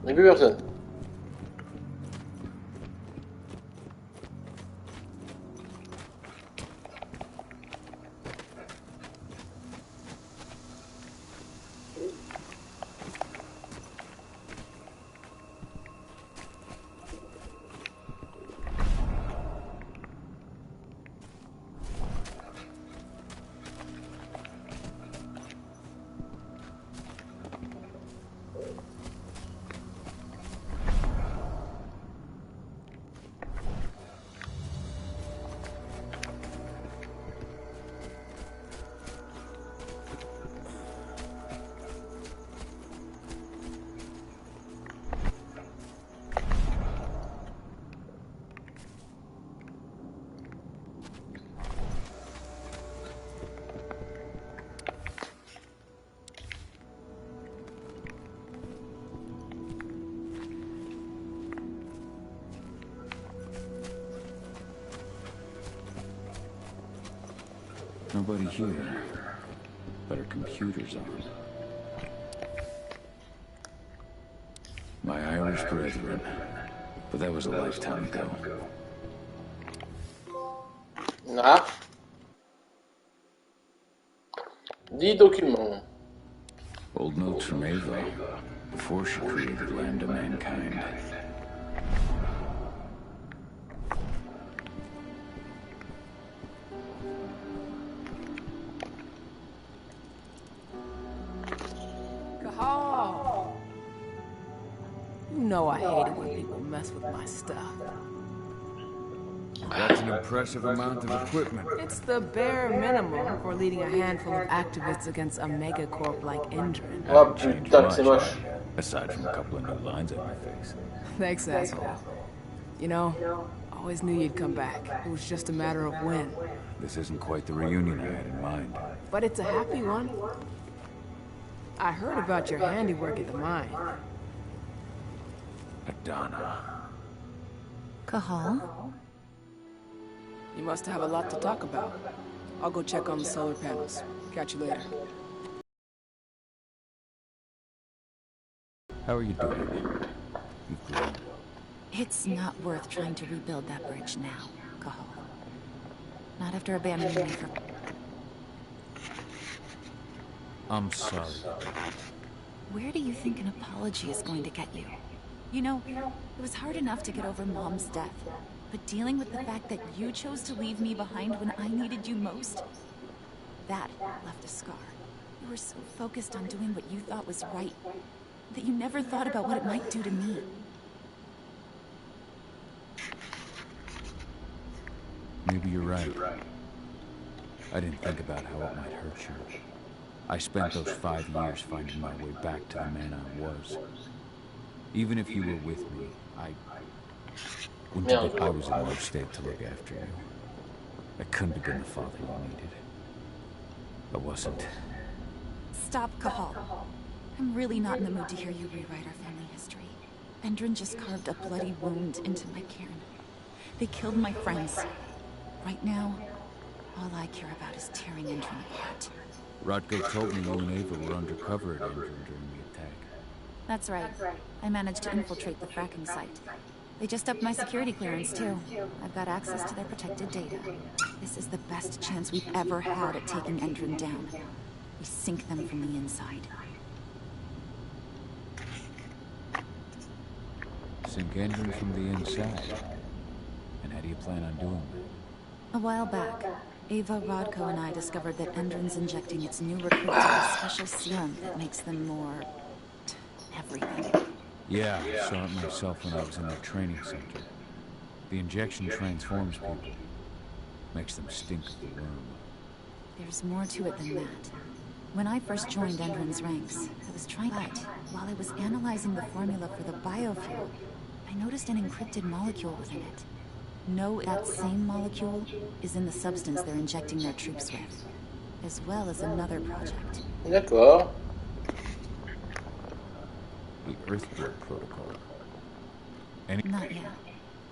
Il n'y a plus personne. Nobody here, but our computer's on. My Irish brethren, but that was a lifetime ago. Ah. 10 documents. Old notes from Ava, before she created Lambda Mankind. I hate it when people mess with my stuff. That's an impressive amount of equipment. It's the bare minimum for leading a handful of activists against a megacorp like Indran. Oh putain, c'est moche. Aside from a couple of new lines on my face. Thanks, asshole. You know, always knew you'd come back. It was just a matter of when. This isn't quite the reunion I had in mind. But it's a happy one. I heard about your handiwork at the mine. Adana. Cahal? You must have a lot to talk about. I'll go check on the solar panels. Catch you later. How are you doing? You've grown. It's not worth trying to rebuild that bridge now, Cahal. Not after abandoning me for... I'm sorry. Where do you think an apology is going to get you? You know, it was hard enough to get over Mom's death, but dealing with the fact that you chose to leave me behind when I needed you most, that left a scar. You were so focused on doing what you thought was right, that you never thought about what it might do to me. Maybe you're right. I didn't think about how it might hurt you. I spent those 5 years finding my way back to the man I was. Even if you were with me, I was in no state to look after you. I couldn't have been the father you needed. I wasn't. Stop, Cahal. I'm really not in the mood to hear you rewrite our family history. Endron just carved a bloody wound into my cairn. They killed my friends. Right now, all I care about is tearing Endron apart. Rodko told me you and Ava were undercover at Endron during the attack. That's right. I managed to infiltrate the fracking site. They just upped my security clearance, too. I've got access to their protected data. This is the best chance we've ever had at taking Endron down. We sink them from the inside. Sink Endron from the inside? And how do you plan on doing that? A while back, Ava, Rodko, and I discovered that Endron's injecting its new recruits with a special serum that makes them more... everything. Yeah, I saw it myself when I was in their training center. The injection transforms people. Makes them stink of the worm. There's more to it than that. When I first joined Endron's ranks, I was trying... But while I was analyzing the formula for the biofuel, I noticed an encrypted molecule within it. No, that same molecule is in the substance they're injecting their troops with, as well as another project. D'accord. The Earthblood Protocol. Not yet.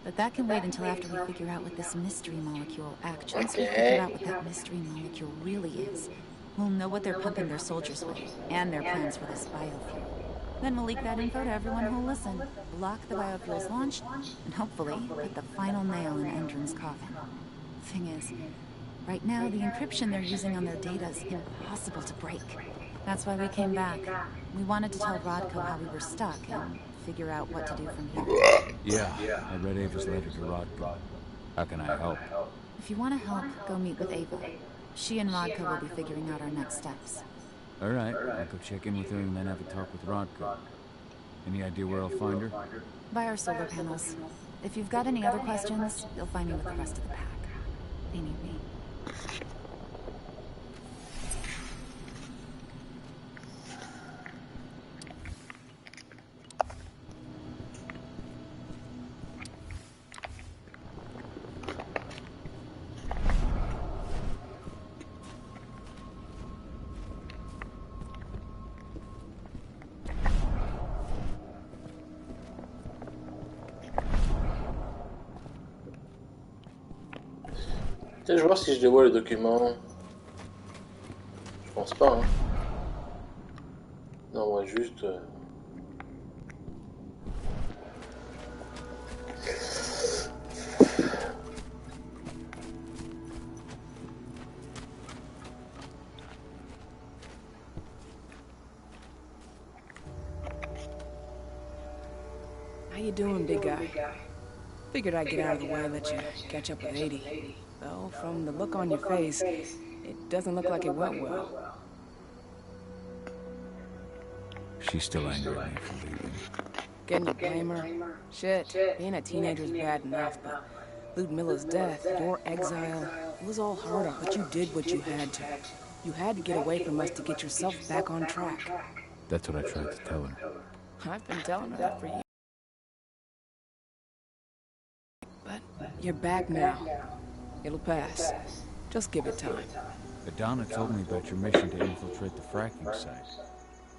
But that can wait until after we figure out what this mystery molecule actually... Once we figure out what that mystery molecule really is, we'll know what they're pumping their soldiers with, and their plans for this biofuel. Then we'll leak that info to everyone who'll listen, block the biofuel's launch, and hopefully put the final nail in Endron's coffin. Thing is, right now the encryption they're using on their data is impossible to break. That's why we came back. We wanted to tell Rodko how we were stuck and figure out what to do from here. Yeah, I read Ava's letter to Rodko. How can I help? If you want to help, go meet with Ava. She and Rodko will be figuring out our next steps. Alright, I'll go check in with her and then have a talk with Rodko. Any idea where I'll find her? By our solar panels. If you've got any other questions, you'll find me with the rest of the pack. They need me. Je vais voir si je dévoile le document. Je pense pas, hein. Non, moi juste... How you doing, big guy? Figured I'd get out of the way and let you catch up with 80. Though, from the look on your face, it doesn't look like it went well. She's still angry at me for leaving. Can you blame her? Shit, being a teenager's bad enough, but Ludmilla's death, your exile, it was all hard on, but you did what you had to. You had to get away from us to get yourself back on track. That's what I tried to tell her. I've been telling her that for years. But you're back now. It'll pass. Just give it time. Adana told me about your mission to infiltrate the fracking site.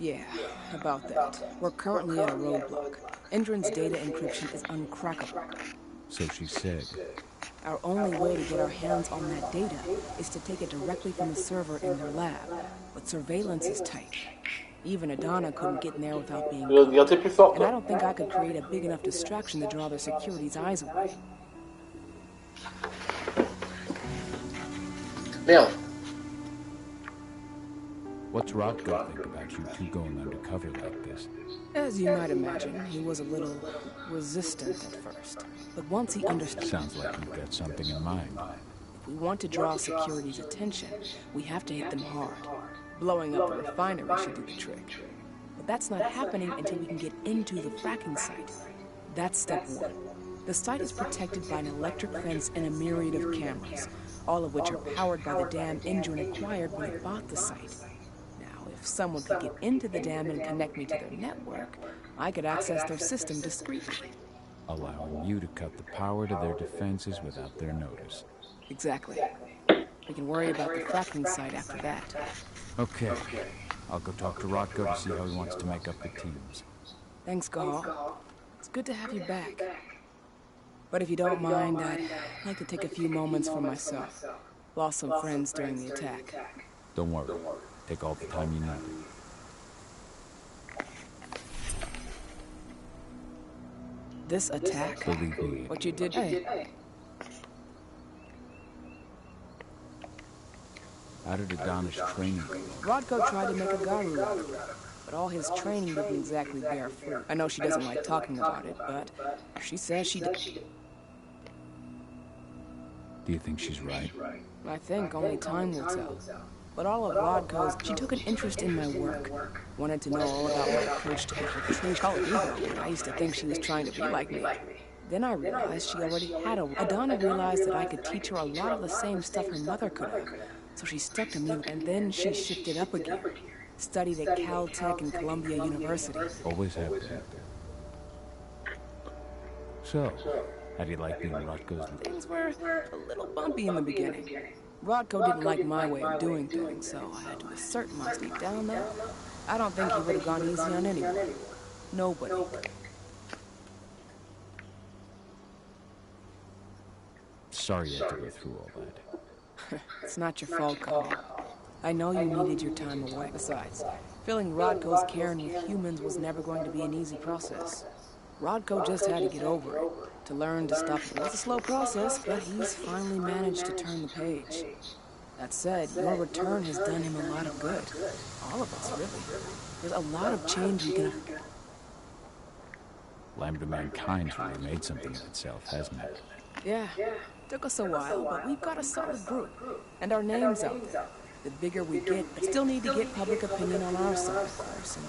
Yeah, about that. We're currently at a roadblock. Endron's data encryption is uncrackable. So she said. Our only way to get our hands on that data is to take it directly from the server in their lab. But surveillance is tight. Even Adana couldn't get in there without being caught. And I don't think I could create a big enough distraction to draw their security's eyes away. Merde. What's Rodko think about you two going undercover like this? As you might imagine, he was a little resistant at first. But once he understood... Sounds like you've got something in mind. If we want to draw security's attention, we have to hit them hard. Blowing up a refinery should do the trick. But that's not happening until we can get into the fracking site. That's step one. The site is protected by an electric fence and a myriad of cameras, all of which are powered by the dam Endron acquired when it bought the site. Now, if someone could get into the dam and connect me to their network, I could access their system discreetly. Allowing you to cut the power to their defenses without their notice. Exactly. We can worry about the fracking site after that. Okay. I'll go talk to Rodko to see how he wants to make up the teams. Thanks, Gahal. It's good to have you back. But if you don't mind, I'd like to take a few moments for myself. Lost some friends during the attack. Don't worry. Take all the time you need. This attack? Believe me. What you did? Hey. How did Adonis train you? Rodko tried to make a garu out of her, but all his training didn't exactly bear fruit. I know she doesn't like talking about it, but she says she did. Do you think she's right? I think only time will tell. But all of Rodko's, she took an interest in my work. Wanted to know all about my approach to infiltration. Call it ego. I used to think she was trying to be like me. Then I realized she already had a... Adana realized that I could teach her a lot of the same stuff her mother could have. So she stuck to me, and then she shifted up again. Studied at Caltech and Columbia University. Always have been. So, how do you like being Rodko's? Things were a little bumpy in the beginning. Rodko didn't like my way of doing things, so I had to assert myself. Deep down, though, I don't think he would have gone easy on anyone. Nobody. Sorry you had to go through all that. It's not your fault, Carl. I know you needed your time away. Besides, filling Rodko's cairn with humans was never going to be an easy process. Rodko just had to get over it, to learn to stop. It was a slow process, but he's finally managed to turn the page. That said, your return has done him a lot of good. All of us, really. There's a lot of change we can... Lambda Mankind's really made something of itself, hasn't it? Yeah. Took us a while, but we've got a solid group. And our name's out there. The bigger we get, we still need to get public opinion on our side, of course. And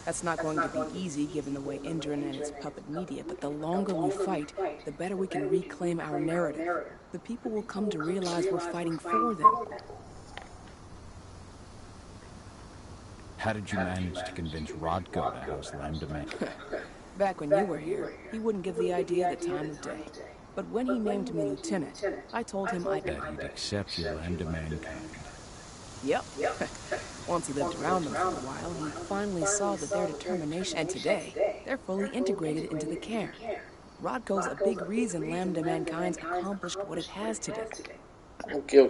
that's not going to be easy given the way Indran and its puppet media, but the longer we fight, the better we can reclaim our narrative. The people will come to realize we're fighting for them. How did you manage to convince Rodko to house Lambda Man? Back when you were here, he wouldn't give the idea the time of day. But when he named me lieutenant, I told him that he'd accept your Lambda Mankind. Yep. Once he lived around them for a while, he finally saw that their determination, and today, they're fully integrated into the cairn. Rodko's a big reason Lambda Mankind's accomplished what it has today. Ok.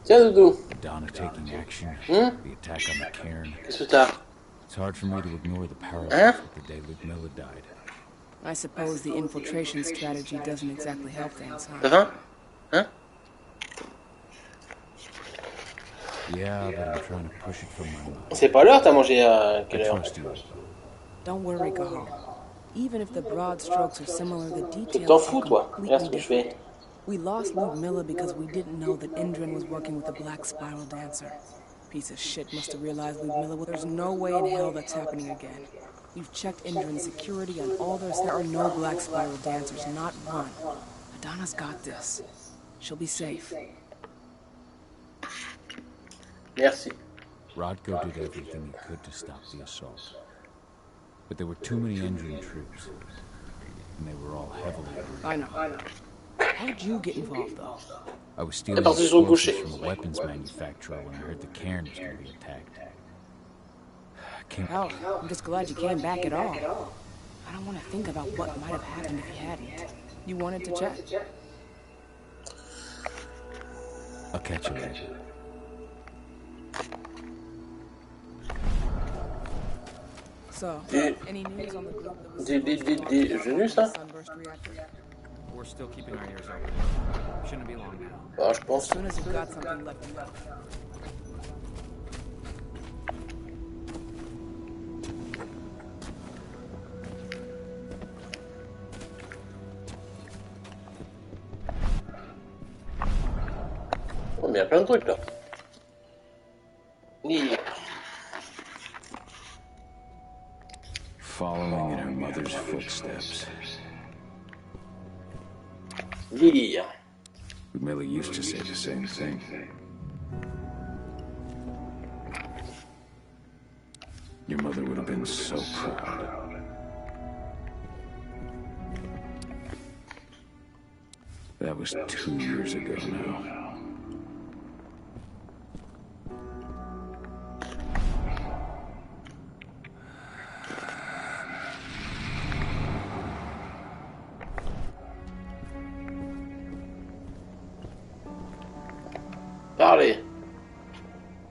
Tiens, Doudou. Adana taking action. The attack on the cairn. Qu'est-ce que t'as? It's hard for me to ignore the parallels with the day Ludmilla died. I suppose the infiltration strategy doesn't exactly help things, huh? T'as faim? Hein? Yeah, but I'm trying to push it from my mind. C'est pas l'heure, t'as mangé à quelle I heure? trust you. Don't worry, Cajon. Even if the broad strokes are similar, the Tu details t'en are fous, toi? Regarde ce completely que je fais. different. We lost Ludmilla because we didn't know that Indran was working with the Black Spiral Dancer. Piece of shit must have realized Ludmilla. There's no way in hell that's happening again. We've checked Indran's security on all their... There are no Black Spiral Dancers, not one. Adana's got this. She'll be safe. Merci. Rodko did everything he could to stop the assault. But there were too many Indran troops. And they were all heavily armed. I know. How'd you get involved, though? I was stealing parti sur le explosives gaucher. from a weapons manufacturer when I heard the cairn was going to be attacked. Hell, I'm just glad you came back at all. I don't want to think about what might have happened if you hadn't. You wanted to chat? I'll catch you later. So, any news on the group that was... J'ai vu ça? Sunburst reactor? We're still keeping our ears open. Shouldn't be long now. Bah, je As pense. soon as you've got something, let me know. Oh, mais il y a plein de trucs là. Lire. Following in her mother's footsteps. Lire. Ludmilla used to say the same thing. Your mother would have been so proud. That was 2 years ago now. Parlez.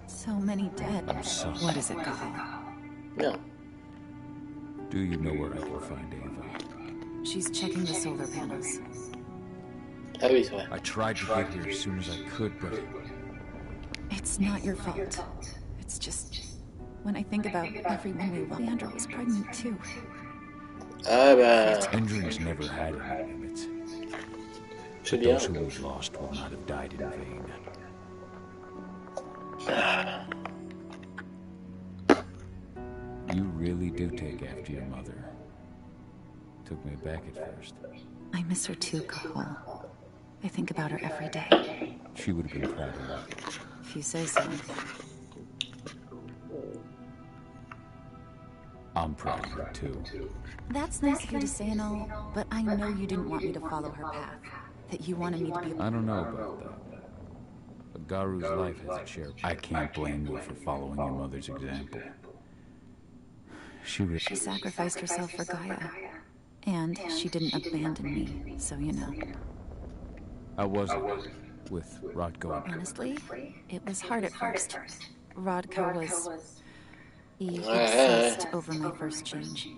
So many dead. I'm so What is it, Cajon? Merde. Do you know where I can find Ava? She's checking the solar panels. Ah oui, c'est vrai. I tried to get here as soon as I could, but It's not your fault. It's just... When I think about everyone we lost, Leandra was pregnant too. Ah ben, Endron's never had any limits. c'est But bien. those who we've lost will not have died in vain. You really do take after your mother. Took me aback at first. I miss her too, Cole. I think about her every day. She would have been proud of me. If you say so. I'm proud of her too. That's nice of you to say and all, but I know you didn't want me to follow her path. That you wanted me to be... I don't know about that. But Garu's life has its share. I can't blame you for following your mother's example. She sacrificed herself for Gaia. And she didn't abandon me, so you know. I wasn't. With Rodko. Honestly, it was hard at first. Rodko was... He obsessed over my first change.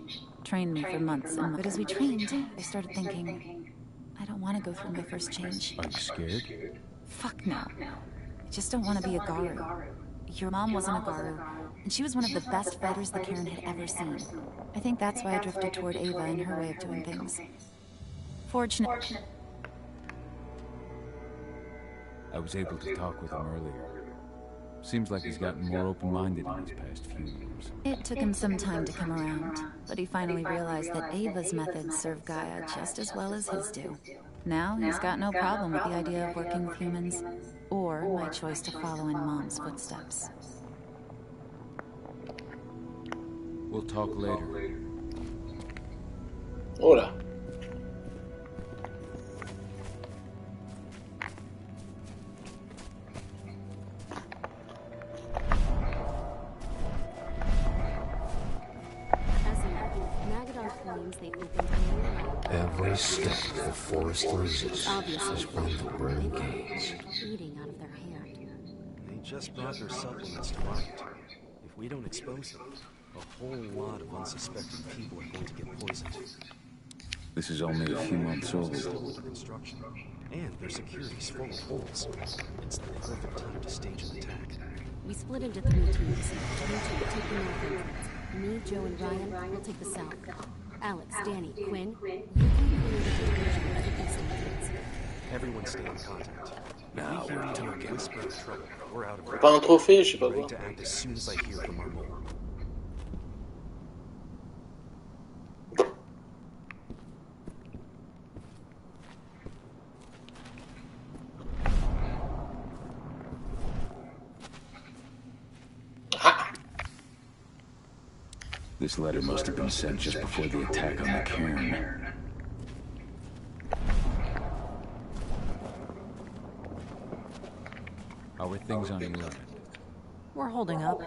Trained me for months and months. But as we trained, I started thinking, I don't want to go through my first change. Are you scared? Fuck no. I just don't want to be a Garu. Your mom wasn't a Garu, and she was one of the best fighters the Cairn had ever seen. I think that's why I drifted toward Ava and her way of doing things. Fortunate. I was able to talk with him earlier. Seems like he's gotten more open-minded in his past few years. It took him some time to come around, but he finally realized that Ava's methods serve Gaia just as well as his do. Now he's got no problem with the idea of working with humans, or my choice to follow in Mom's footsteps. We'll talk later. Oh là. Every step the forest loses is one the worm gains. Eating out of their hand. They just brought their supplements to market. If we don't expose them, a whole lot of unsuspecting people are going to get poisoned. This is only a few months old. Still under construction, and their security's full of holes. It's the perfect time to stage an attack. We split into 3 teams. You two take the north entrance. Me, Joe, and Ryan will take the south. Alex, Danny, Quinn, you three will lead the division of the east entrance. Everyone stay in contact. Now We hear we're any talking. whisper of trouble. We're out of Pas un trophée, je sais pas ready quoi. to act as soon as I hear from our mole. This letter must have been sent just before the attack on the cairn. How are things on your end? We're holding up,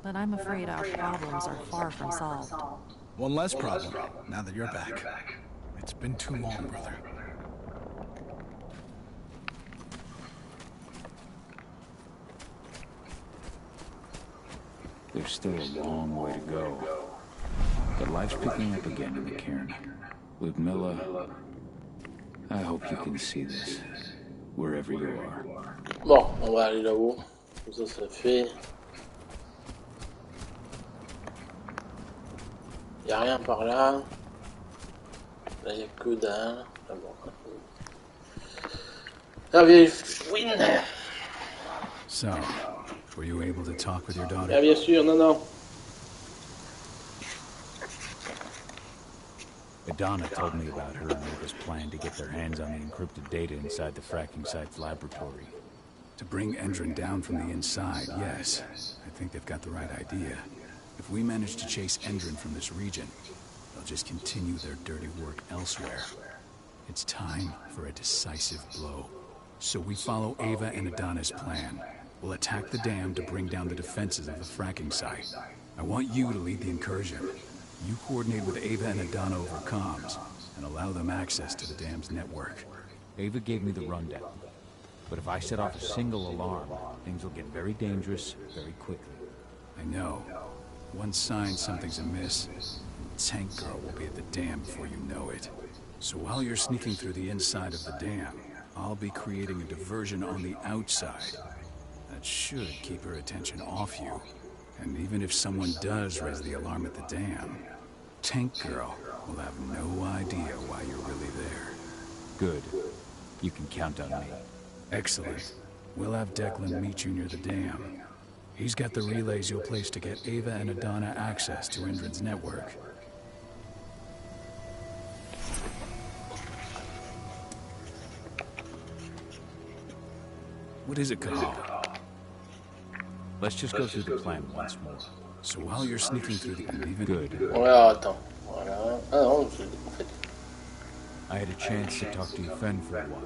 but I'm afraid our problems are far from solved. One less problem, now that you're back. It's been too long, brother. There's still a long way to go. But life's picking up again in the cairn. Ludmilla, I hope you can see this, wherever you are. Bon, on va aller là-haut. Comme ça, c'est fait. Y'a rien par là. Là, y'a que dalle. Ah bon. Ah, bien, win. So, were you able to talk with your daughter? Ah, bien sûr, non, non. Adana told me about her and Ava's plan to get their hands on the encrypted data inside the fracking site's laboratory. To bring Endron down from the inside, yes. I think they've got the right idea. If we manage to chase Endron from this region, they'll just continue their dirty work elsewhere. It's time for a decisive blow. So we follow Ava and Adana's plan. We'll attack the dam to bring down the defenses of the fracking site. I want you to lead the incursion. You coordinate with Ava and Adana over comms, and allow them access to the dam's network. Ava gave me the rundown. But if I set off a single alarm, things will get very dangerous very quickly. I know. One sign something's amiss, Tank Girl will be at the dam before you know it. So while you're sneaking through the inside of the dam, I'll be creating a diversion on the outside. That should keep her attention off you. And even if someone does raise the alarm at the dam, Tank Girl will have no idea why you're really there. Good. You can count on me. Excellent. We'll have Declan meet you near the dam. He's got the relays you'll place to get Ava and Adana access to Indran's network. What is it, Cahal? Let's just go through the plan once more. So while you're sneaking through the... Good. Voilà, attends. Voilà. Ah non, en fait. I had a chance to talk to Fen for a while.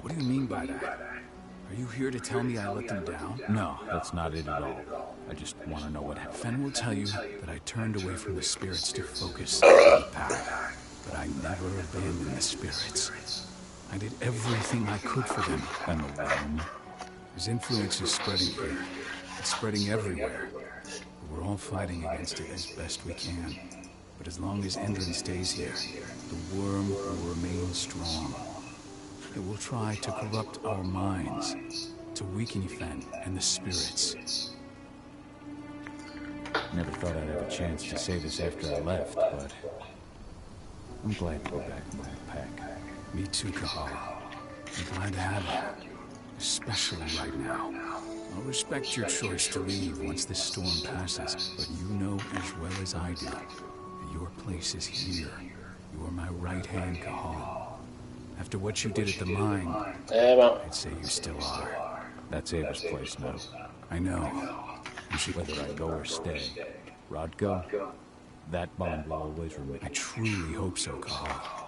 What do you mean by that? Are you here to tell me I let them down? No, that's not it at all. I just want to know what happened. Fen will tell you that I turned away from the spirits to focus on the path. But I never abandoned the spirits. I did everything I could for them. And the worm? His influence is spreading here. It's spreading everywhere. We're all fighting against it as best we can. But as long as Endrin stays here, the worm will remain strong. It will try to corrupt our minds, to weaken Fen and the spirits. Never thought I'd have a chance to say this after I left, but I'm glad to be back in my pack. Me too, Cahal. I'm glad to have you, especially right now. I'll respect your choice to leave once this storm passes, but you know as well as I do that your place is here. You are my right hand, Cahal. After what you did at the mine, I'd say you still are. That's Ava's place now. I know. Whether I go or stay, Rodko, that bond will always remain. I truly hope so, Cahal.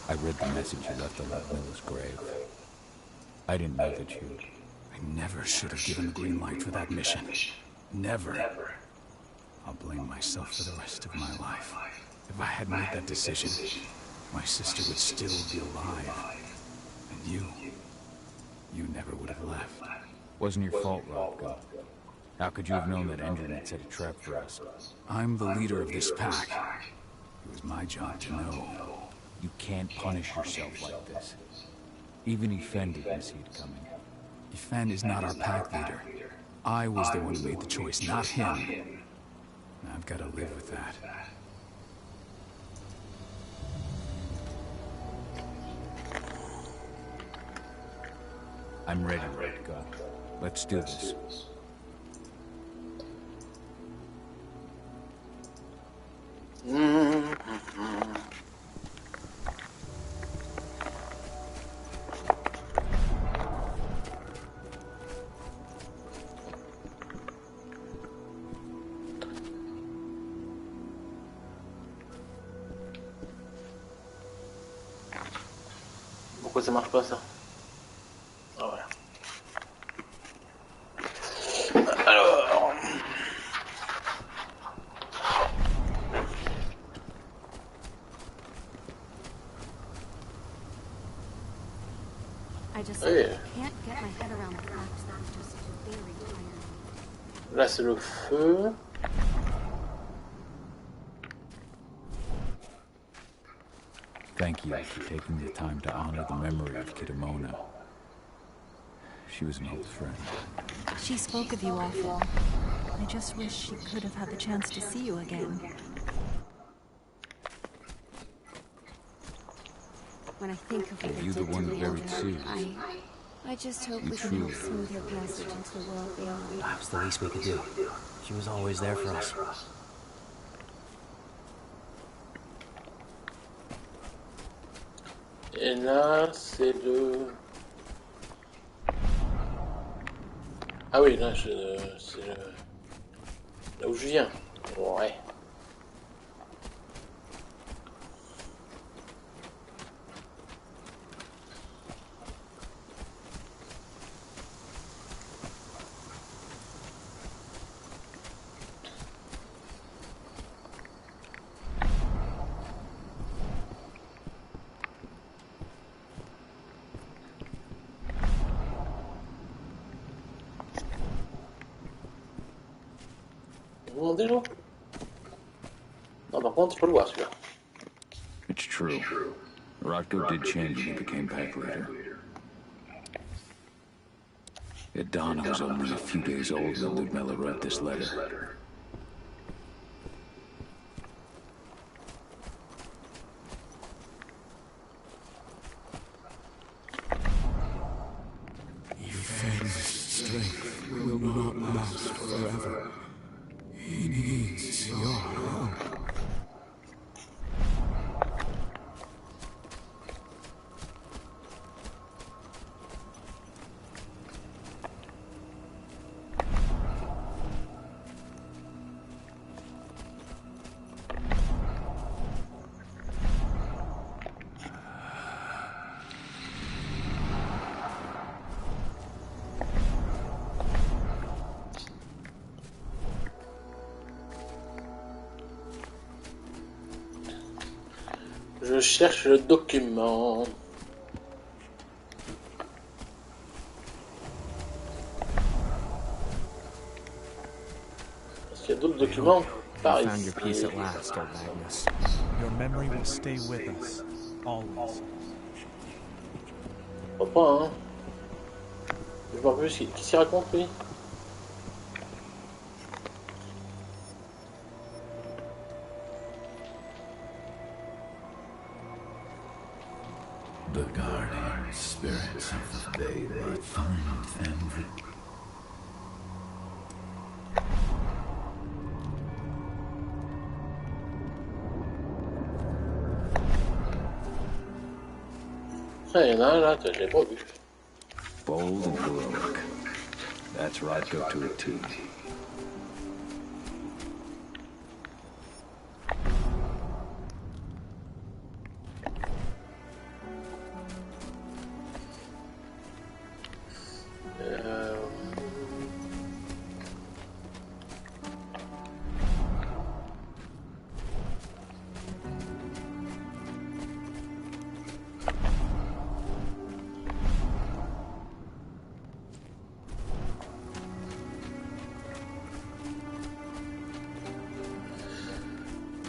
I read the message you left on Milla's grave. I didn't know that you... I never should have given the green light for that mission. Never. I'll blame myself for the rest of my life. If I had made that decision, my sister would still be alive. And you never would have left. Wasn't your fault, Rodko. How could you have known that Endrin had set a trap for us? I'm the leader of this pack. It was my job to know. You can't punish yourself like this. Even Fen didn't see it coming. Fen is not our pack leader. I was the one who made the choice, not him. I've got to live with that. I'm ready, Rodko. Let's do this. Pourquoi ça marche pas ça? Ah voilà. Alors... I just Oui. can't get my head around the fact that I'm just very tired. Là c'est le feu. Thank you for taking the time to honor the memory of Kitamona. She was an old friend. She spoke of you often. I just wish she could have had the chance to see you again. When I think of what Were they you did the one to who me, buried Sue? I just hope You we can help truly smooth her passage into the world beyond. That was the least we could do. She was always there for us. Et là c'est le... Ah oui, là c'est le... Là où je viens. Ouais. Bon, déjà. Non, par contre, je peux le voir celui-là. It's true. Rodko did change when he became pack leader. Donna was only a few days old when Ludmilla wrote this letter. Yifen's strength will not last forever. He needs your help. Je cherche le document. Est-ce qu'il y a d'autres documents par You found your peace ici? at last, old Magnus. Your memory will stay with us, always. Je vois pas, hein. Je vois plus qui s'y raconte, lui. The guardian spirits of the bay that find them. Il y en a un là, je l'ai pas vu. Bold and heroic. That's Rodko to a T.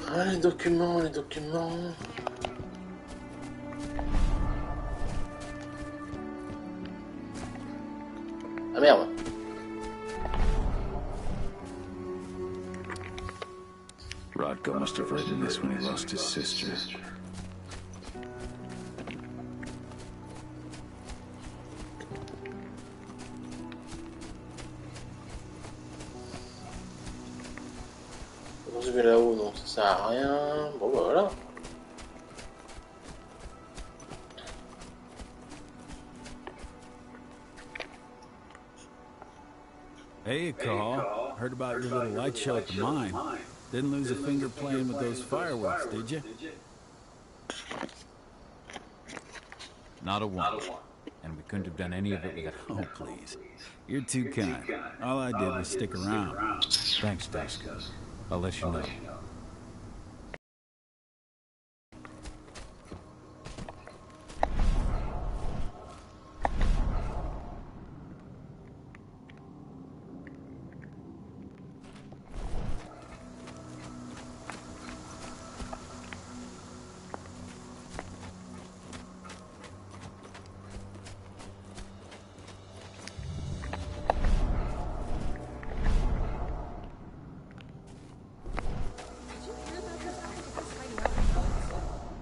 Ah, les documents, les documents. Ah merde. Rodko must have written this when he lost his sister. On se met là-haut, donc ça sert à rien. Bon bah voilà. Hey, Carl. Heard about your little light show at the mine. Didn't lose a finger playing with those fireworks, did you? Not a one. And we couldn't have done any of it without... Oh, please. You're too kind. All I did was stick around. Thanks, Dusk. I'll let you know.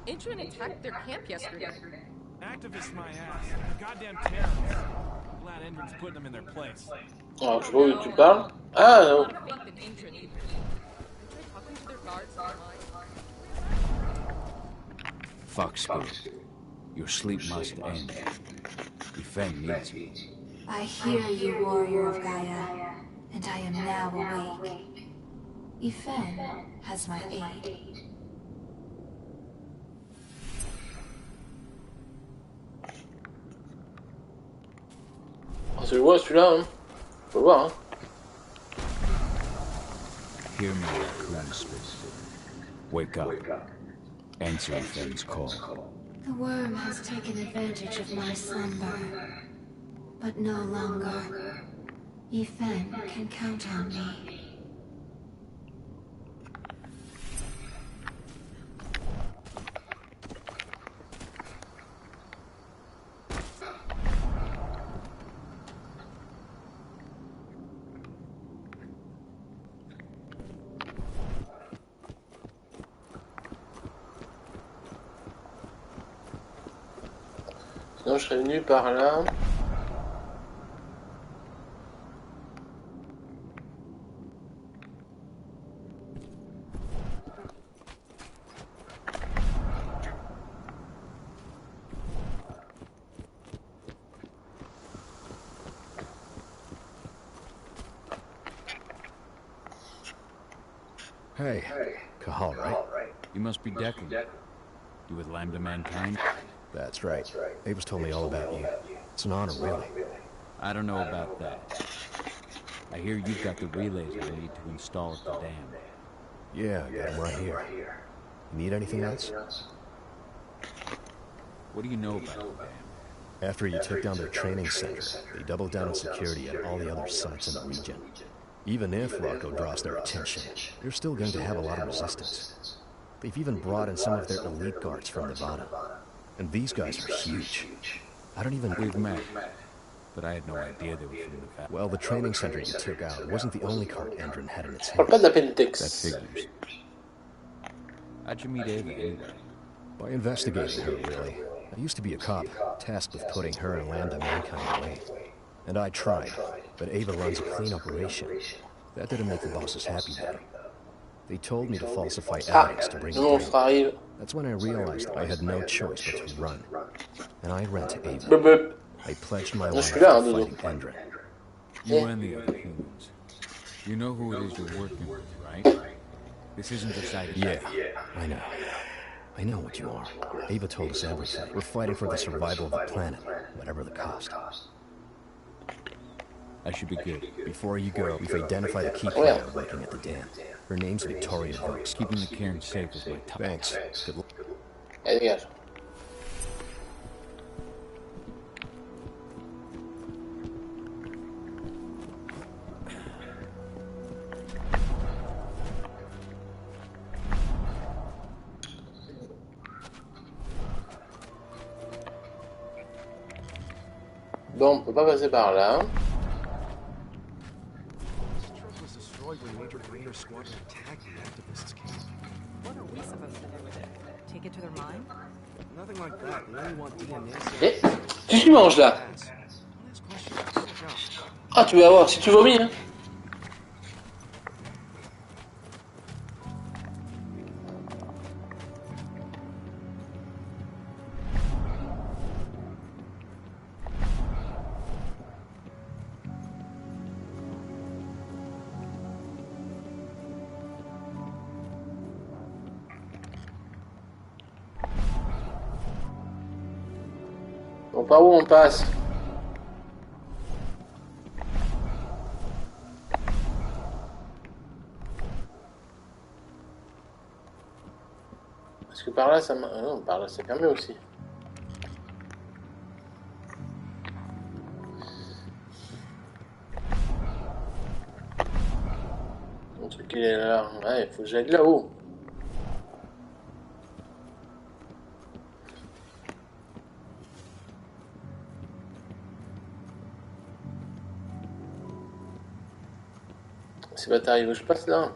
Intron attacked their camp yesterday. Activists my ass. Goddamn terrorists. Glad Endron's putting them in their place. Alors, je vois où tu parles. Ah non. Fuck, Spirit. Your sleep must end. Yifeng needs you. I hear you, warrior of Gaia, and I am now awake. Yifeng has my aid. Ah, je le vois celui-là, hein. Faut le voir, hein. Hear me, Raccoon Spirit. Wake up. Answer Yifeng's call. The worm has taken advantage of my slumber, but no longer. Yifeng can count on me. Sinon, je serais venu par là. Hey, Kahal, right? You must be Declan. You with Lambda Mankind? That's right. Ava's told me all about you. It's an honor, really. I don't know about that. I hear you've got the relays I need to install at the dam. Yeah, I got them right here. You need anything else? What do you know about the dam? After you took down their training center, they doubled down on security at all the other sites in the region. Even if Rocco draws their attention, they're still going to have a lot of resistance. They've even brought in some of their elite guards from Nevada. And these guys are huge. I don't even... We've met, but I had no idea they were from Nevada. Well, the training center you took out wasn't the only card Endron had in its Parle hands. pas de l'appendix. That figures. How'd you meet Ava anyway? By investigating her, really. I used to be a cop, tasked with putting her and Lambda Mankind away. And I tried, but Ava runs a clean operation. That didn't make the bosses happy, though. They told me to falsify evidence to bring it through. That's when I realized I had no choice but to run. And I ran to Ava. I pledged my life to fighting Endron. You and the other humans. You know who it is you're working with, right? This isn't just idea. Yeah, I know. I know what you are. Ava told us everything. We're fighting for the survival of the planet, whatever the cost. I should be good. Before you go, we've identified a key player working at the dam. Her name's Victoria Brooks. Keeping the cairn safe is my top. Thanks. Good luck. Adiós. Bon, on peut pas passer par là. Eh, qu'est-ce que tu manges là? Ah, tu vas voir si tu vomis, hein. Bon, par où on passe? Parce que par là, ça m'a... non, par là, c'est fermé aussi. Mon truc, il est là. Ouais, il faut que j'aille là-haut. C'est pas t'arrives où je passe là.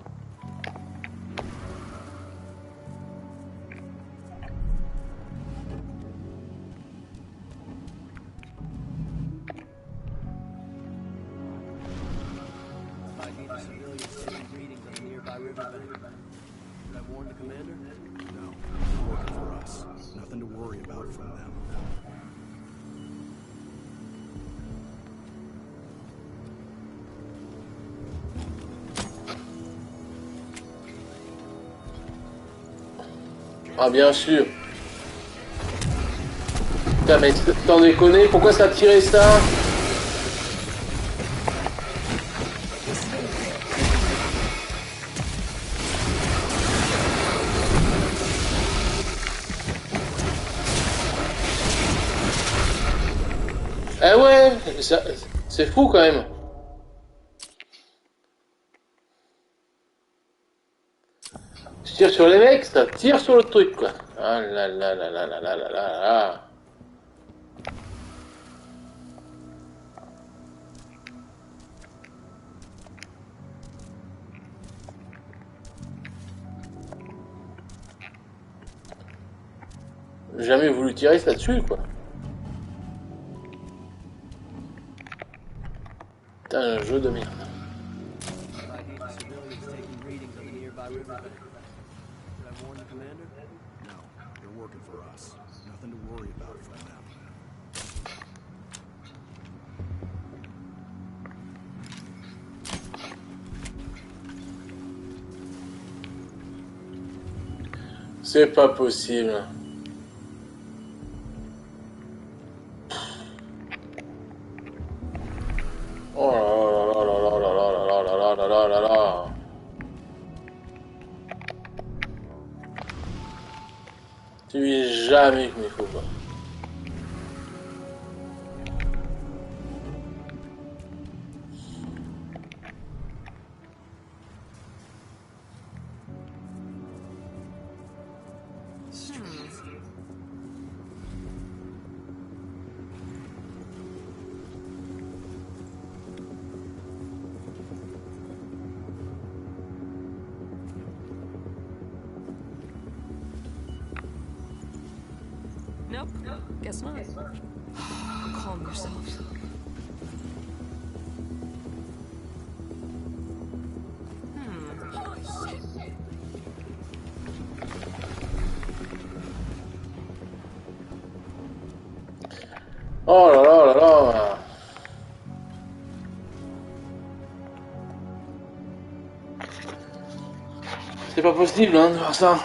Ah bien sûr. Putain mais t'en déconnes, pourquoi ça a tiré ça? Eh ouais, c'est fou quand même. Tire sur les mecs, ça tire sur le truc quoi. Ah là là là là là là là là. Jamais voulu tirer ça dessus quoi. jeu de merde. C'est pas possible. Oh là là là là là là là là là là là là là. Tu es jamais comme il faut pas. Nope. Guess not. Calm yourself. Holy shit. Oh là là là là. C'est pas possible hein, de voir ça.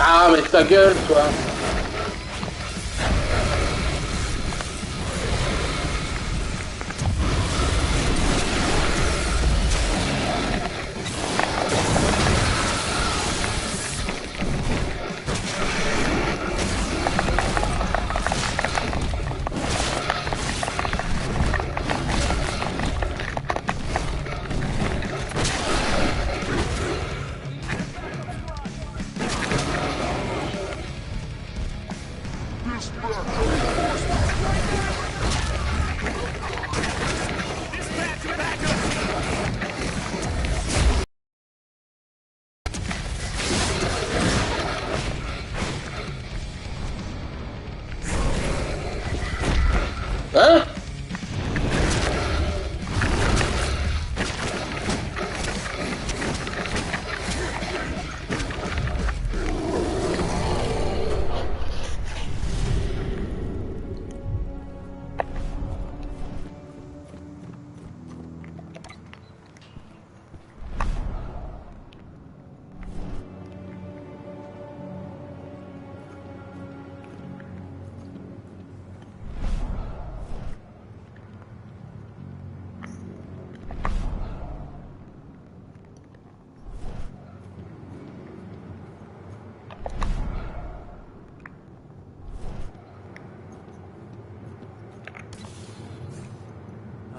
Ah mais ta gueule toi. Hein?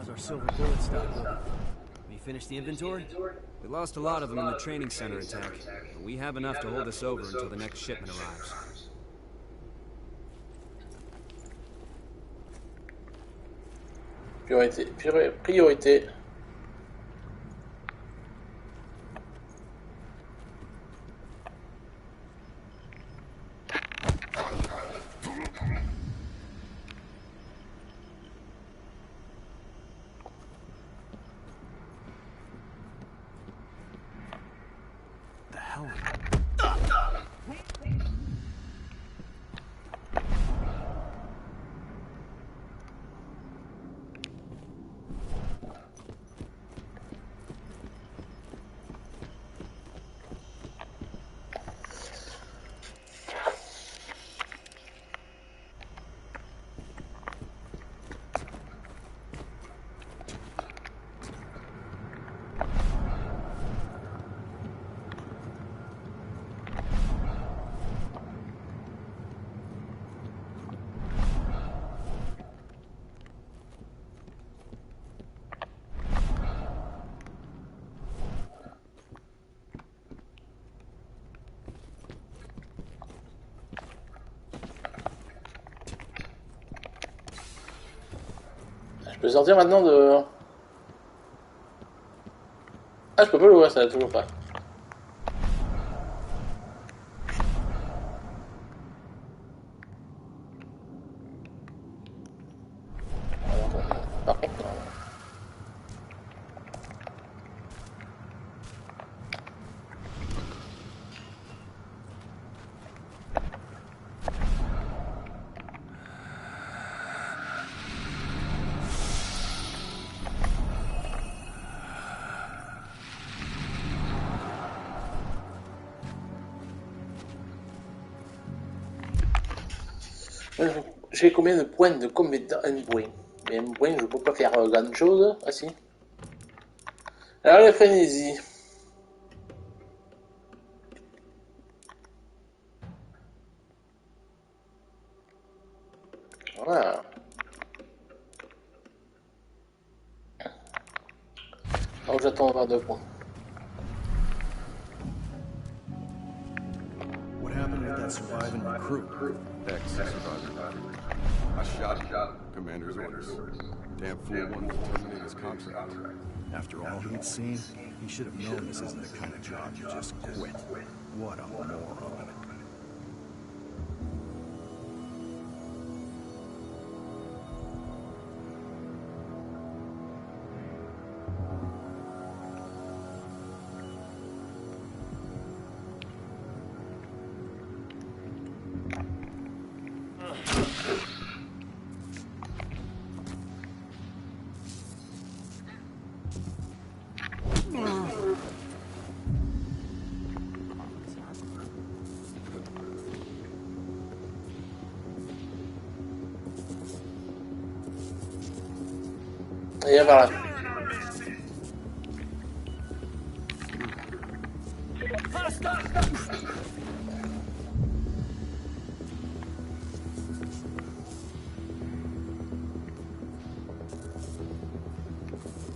Our silver bullet stock. We finished the inventory? We lost a lot of them in the training center attack, but we have enough to hold us over until the next shipment arrives. Priorité. Je vais sortir maintenant de... Ah, je peux pas l'ouvrir, ça, toujours pas. Par contre, non. J'ai combien de points de compétence? Un point. Mais un point, je peux pas faire grand chose. Ah si. Alors la frénésie. Voilà. Alors j'attends avoir 2 points. What happened with that surviving recruit? Ex-survivor. I shot him. Commander's orders. Damn fool wanted to terminate his contract. After all he'd seen, he should have known this isn't the kind of job you just quit. What a moron. Et voilà.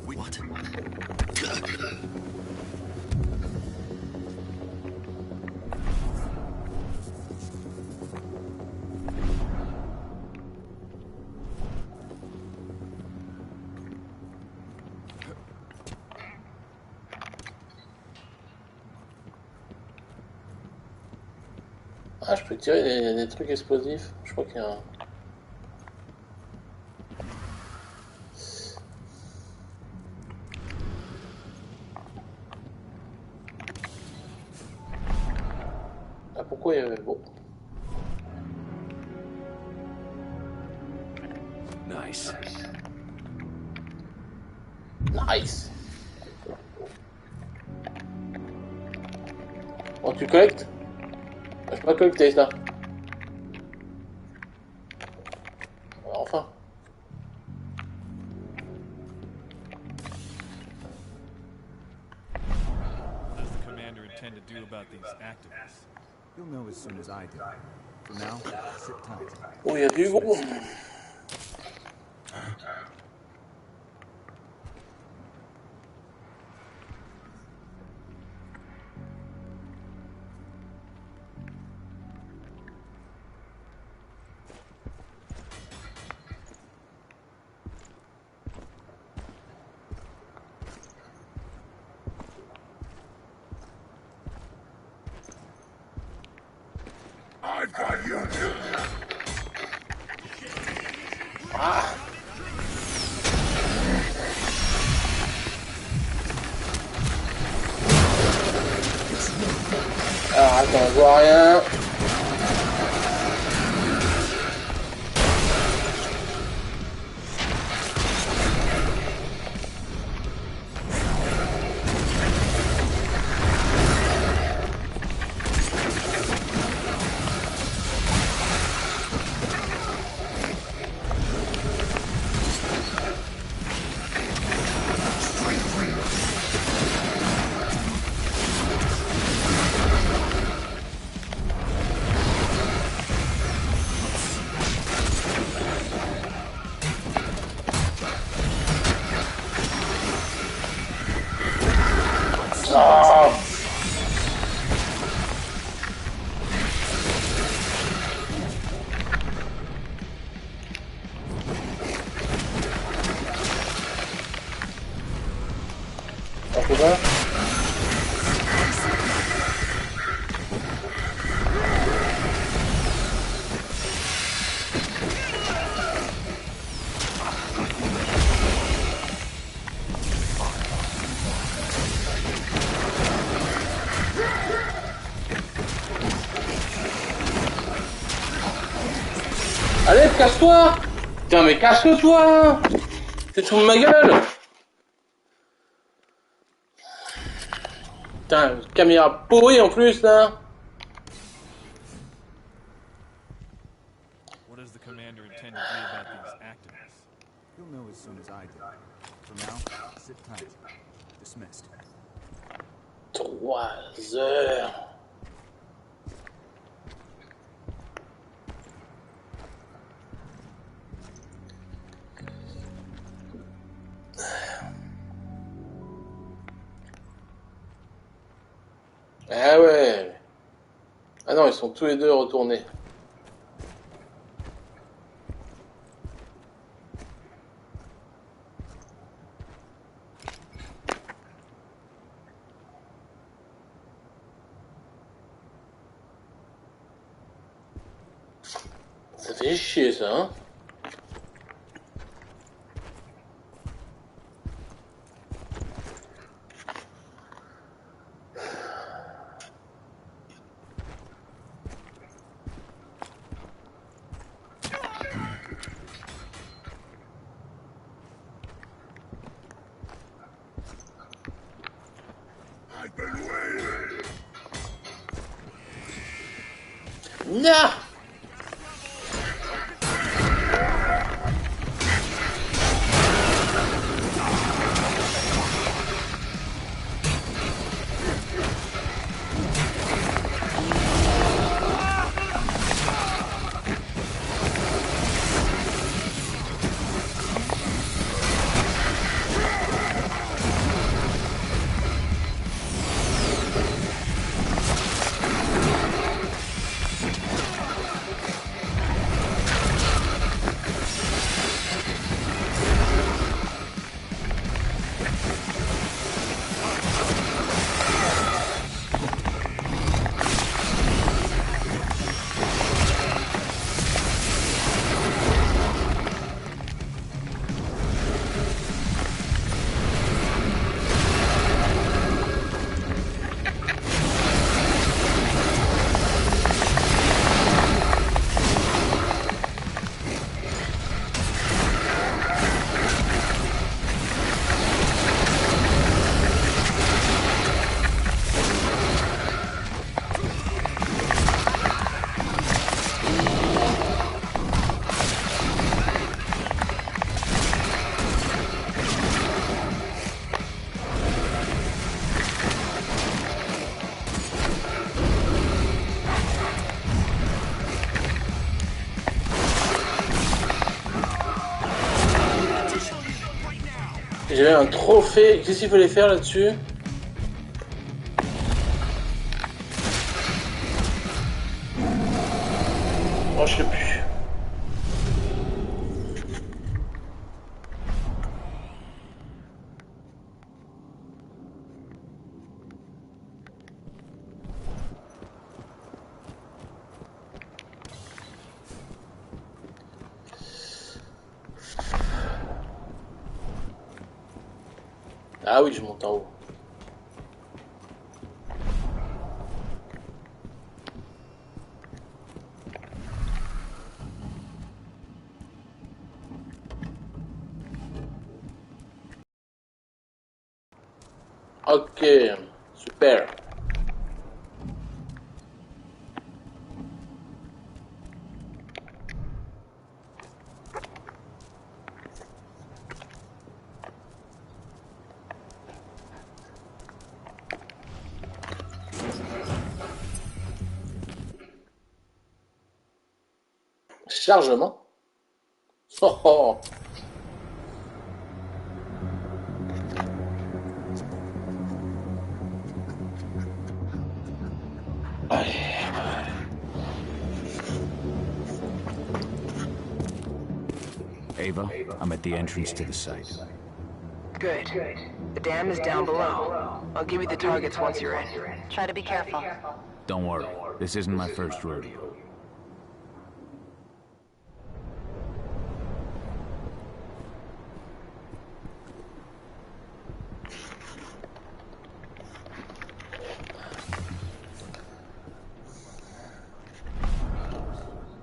What? Ah, je peux tirer des trucs explosifs. Je crois qu'il y a un... Ah, pourquoi il y avait... Bon. Nice. Nice. Bon, tu collectes? Je peux pas collecter ça. Enfin. What does the commander intend to do about these activists? You'll know as soon as I do. For now, sit tight. Oh, il y a du gros. I've got you. Ah. Alors attends, je vois rien. casse-toi! Putain, mais casse-toi! Tu te fous de ma gueule! Putain, caméra pourrie en plus là! What does the commander intend to do about these activists? You'll know as soon as I do. For now, sit tight. Dismissed. 3 heures. Ah ouais. Ah non, ils sont tous les deux retournés. Ça fait chier ça, hein? Non! J'avais un trophée. Qu'est-ce qu'il fallait faire là-dessus? Oh, je sais plus. Ah oui, je monte en haut. Ok, super. Chargement. Oh, oh. Ava, I'm at the entrance to the site. Good. The dam is down below. I'll give you the targets once you're in. Try to be careful. Don't worry, this isn't my first rodeo.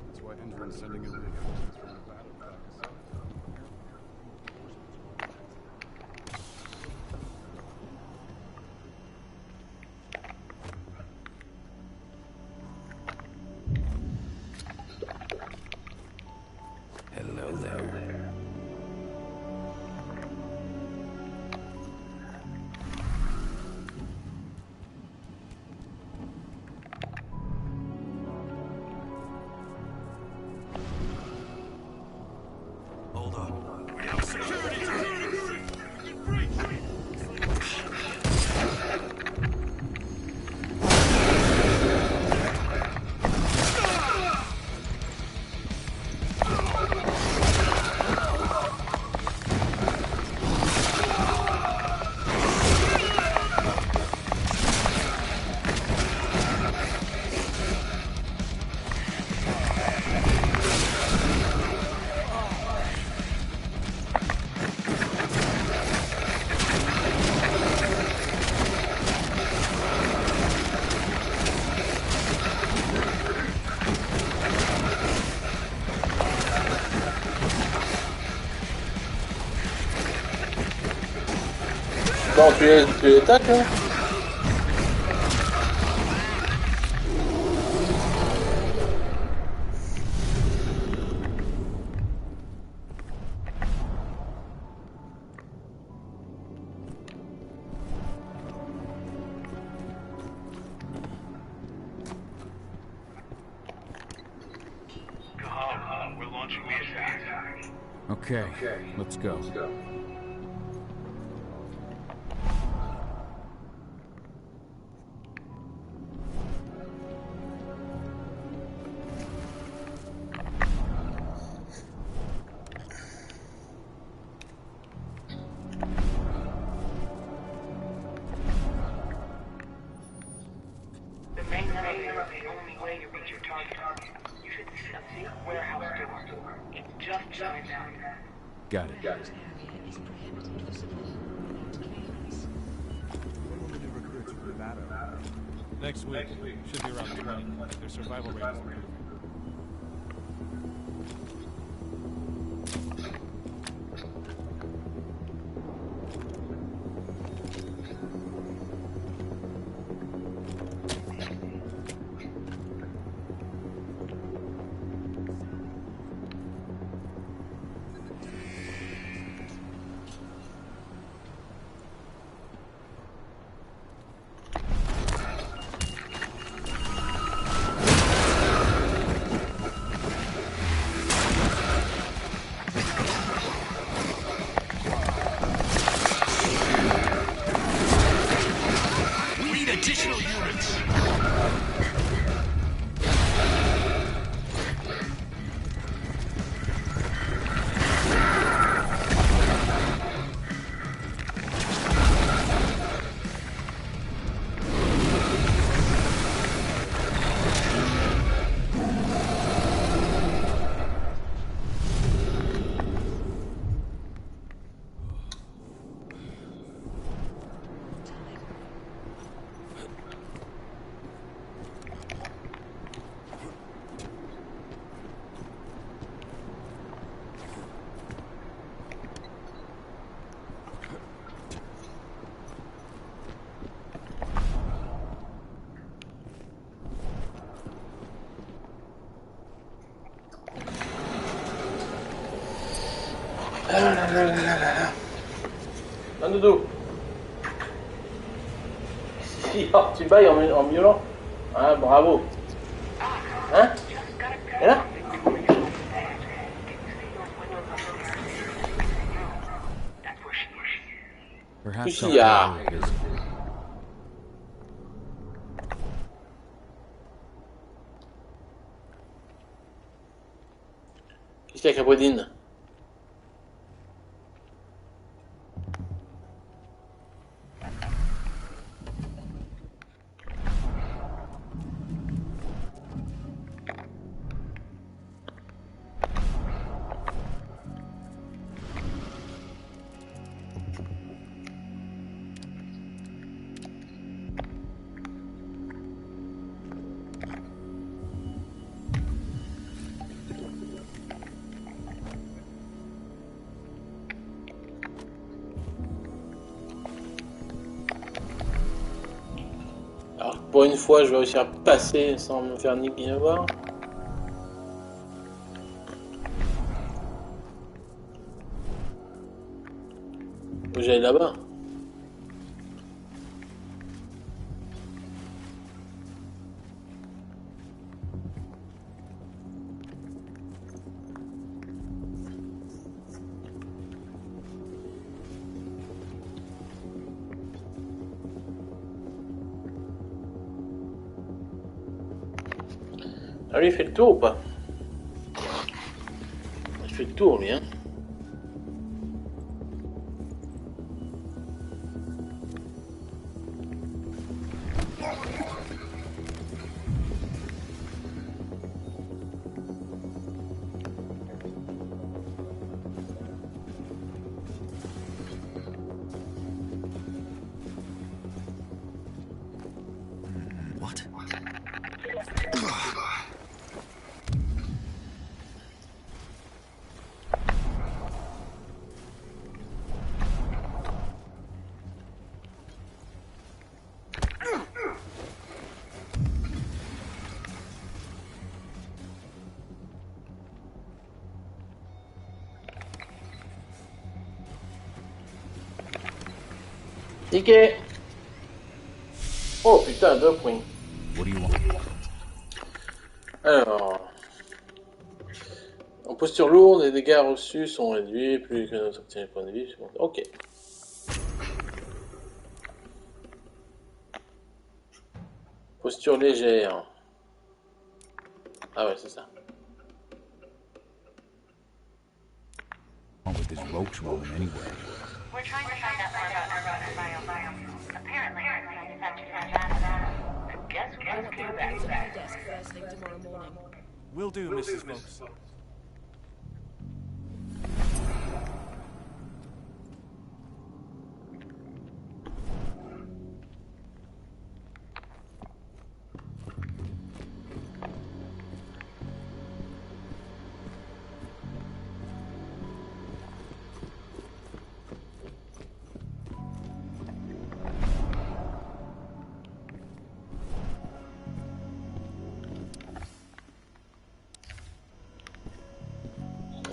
That's why Endron's sending in reinforcements from there. Hold up. We have security! Bon, tu les attaques hein. We're launching the attack. Okay, let's go. The main elevator is the only way to reach your target. You should see a big warehouse door. It's just shut down. Got it. When will the new recruits from Nevada? Next week. Should be around 20. Their survival rate is improving. Un doudou. Si, oh, tu bailles en miaulant. Ah, bravo. Hein? Et là? Perhaps Ici, ah. Qu'est-ce qu'il y a, Capodine? Alors, pour une fois, je vais réussir à passer sans me faire ni bien voir. Faut que j'aille là-bas. Ah lui il fait le tour ou pas? Il fait le tour lui hein. Ticket. Oh putain, 2 points. What do you want? Alors, en posture lourde, les dégâts reçus sont réduits, plus que notre obtient les points de vie. Ok. Posture légère. Ah ouais, c'est ça. What was this roach woman anyway? We're trying to find out more about Nevada's biome. Apparently, it's infected by Nevada. I guess we have to do that. Desk first thing tomorrow morning. Will do, Mrs. Folks.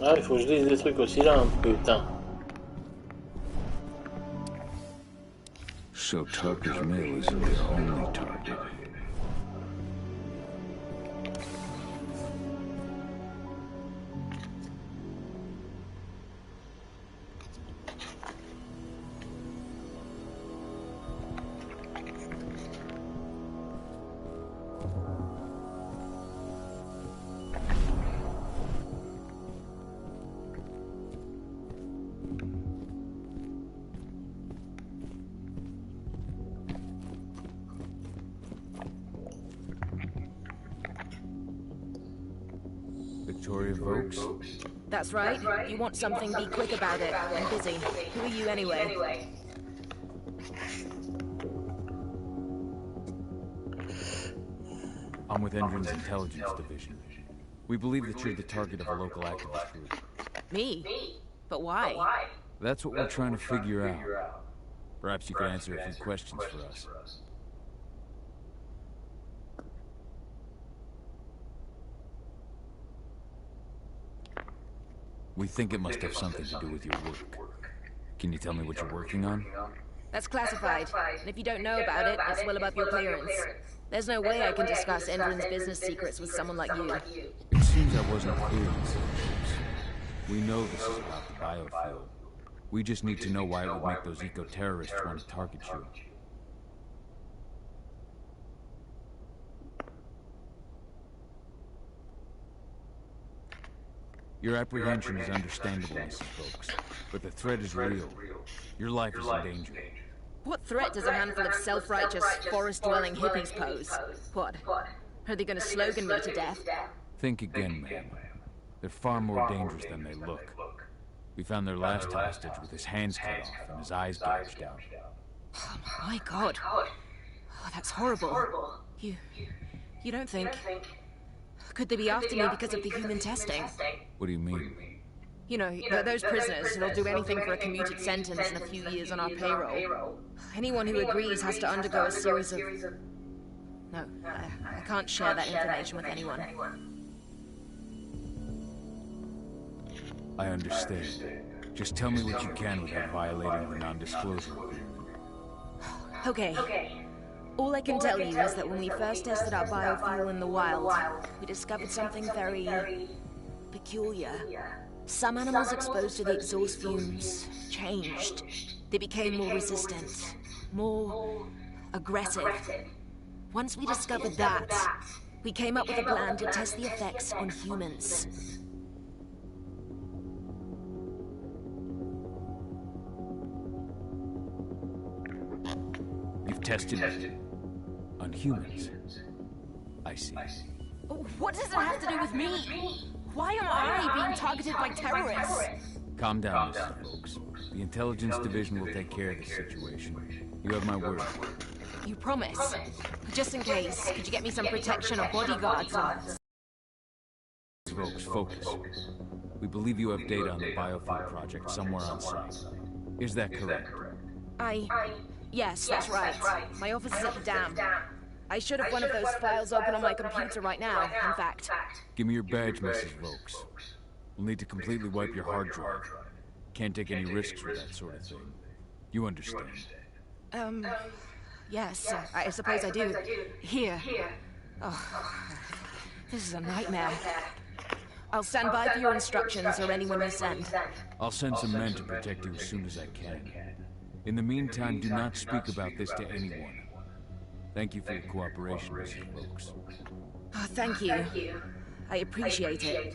Ah, il faut que je lise des trucs aussi là, hein, putain. So Tucker's mill isn't the only target. That's right. You want something, be quick about it. I'm busy. Who are you anyway? I'm with Endrin's intelligence division. We believe that you're the target of a local activist group. Me? But why? That's what we're trying to figure out. Perhaps you could answer a few questions for us. We think it must have something to do with your work. Can you tell me what you're working on? That's classified. And if you don't know about it, it's well above your clearance. There's no way I can discuss Endrin's business secrets with someone like you. It seems I wasn't clear in some things. We know this is about the biofuel. We just need to know why it would make those eco-terrorists want to target you. Your apprehension is understandable, Mrs. Folks, but the threat is real. Your life is in danger. What threat does a handful of self-righteous, forest-dwelling hippies pose? What? Are they gonna slogan me to death? Think again, ma'am. They're far more dangerous than they look. We found their last hostage with his hands cut off and his eyes gouged out. Oh my God. Oh, that's horrible. You don't think... Could they be after me because of the human testing? What do you mean? You know, those prisoners, they'll do anything for a commuted sentence and a few years on our payroll. Anyone who agrees has to undergo a series of... No, I can't share that information with anyone. I understand. Just tell me what you can without violating the non-disclosure agreement. Okay. All I can tell you is that when we first tested our biofuel in the wild, we discovered something very peculiar. Some animals exposed to the exhaust fumes changed. They became more resistant, more aggressive. Once we discovered that, we came up with a plan to test the effects on humans. You've tested on humans. I see. What does it have to do with me? Why am I being targeted by terrorists? Calm down, Mrs. Folks. The Intelligence Division will take care of the situation. You have my word. You promise? Just in case, could you get me some protection or bodyguards or... Folks, focus. We believe you have data on the biofuel project somewhere on site. Is that correct? Yes, that's right. My office is at the dam. I should have one of those files open on my computer right now, in fact. Give me your badge, Mrs. Vokes. We'll need to completely wipe your hard drive. Can't take any risks with that sort of thing. You understand? Yes, I suppose I do. Here. Oh, this is a nightmare. I'll stand by for your instructions or anyone you send. I'll send some men to protect you as soon as I can. In the meantime, do not speak about this to anyone. Thank you for your cooperation, Mrs. Vokes. Oh, thank you. I appreciate it.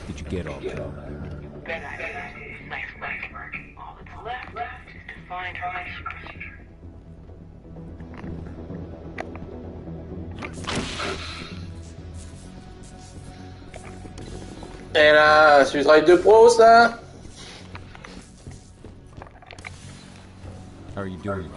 Did you get all that? Nice work. All that's left is to find her secret. Et là, c'est du travail de pro, ça. How are you doing?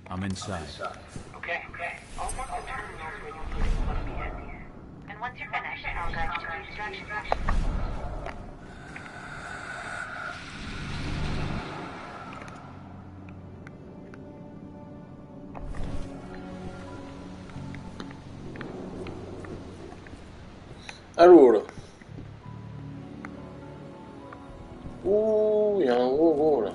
I'm inside. Okay. I'll mark the terminals where you'll need to plug me in. And once you're finished, I'll guide you to the instructions. Alors. Ouh, il y a un gros là.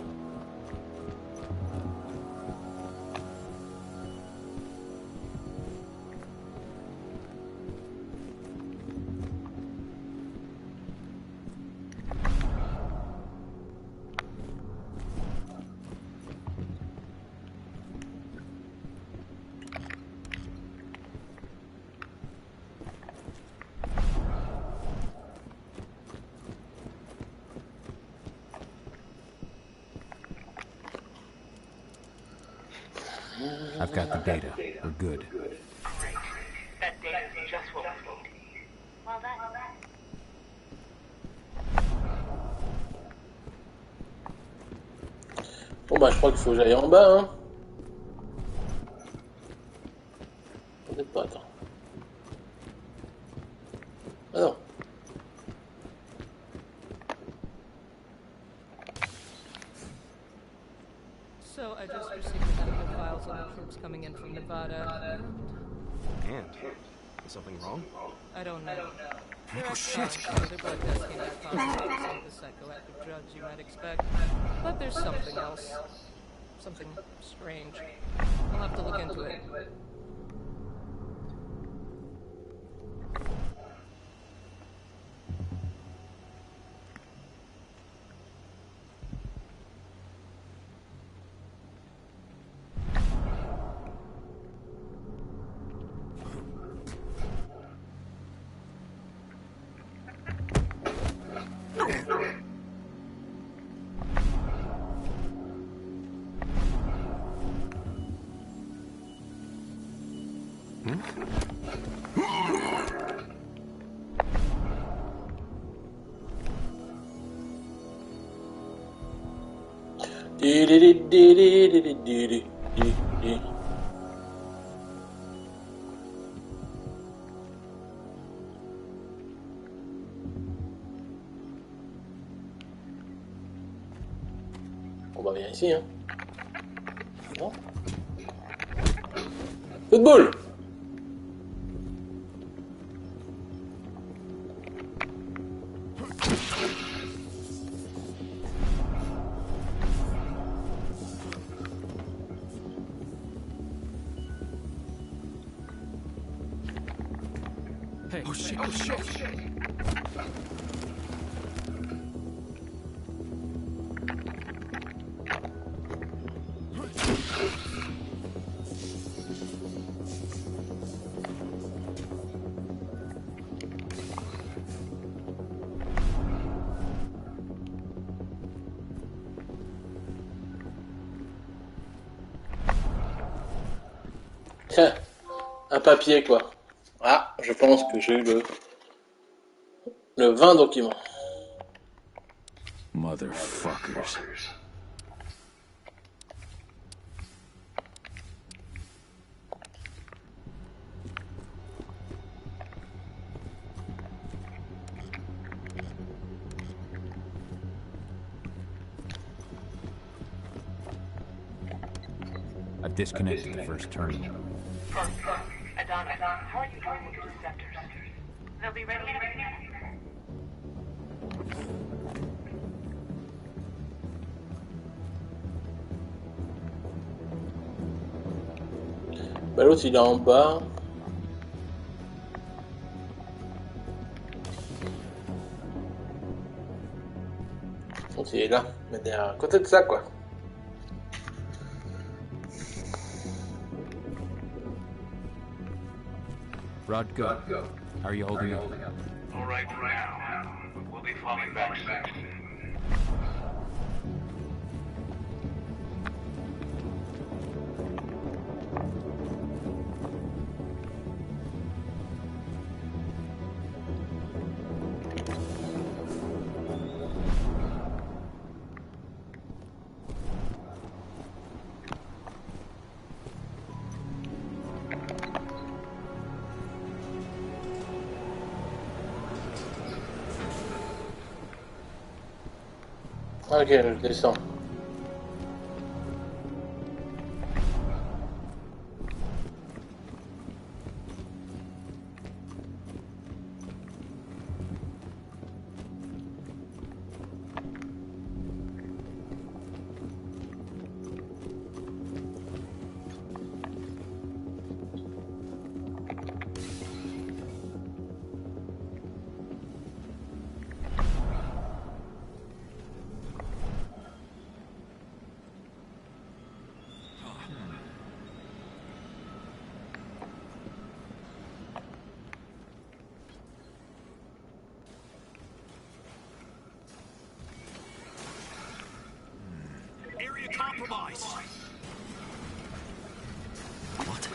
I've got the data. We're good. Great. That data is just what we need. Well done. Bon bah je crois qu'il faut que j'aille en bas, hein. Peut-être pas, attends. Ah non. So I just received the medical files on the troops coming in from Nevada. And? Is something wrong? I don't know. Oh shit! They're blood testing are positive for some of the psychoactive drugs you might expect. But there's something else. Something strange. I'll have to look into it. On va bien ici, hein. Non. Football. Hey, oh shit, oh shit! Tiens, un papier quoi. Ah, je pense que j'ai eu le 20 documents. Motherfuckers. I've disconnected the first terminal. Adonis, how are you doing with your receptors? They'll be ready in a minute. Bah, l'autre il est en bas. L'autre il est là, mais derrière, à côté de ça quoi. Rodko, how are you holding up? All right for now, but we'll be falling back soon. Ok, je descends. Area compromised. What?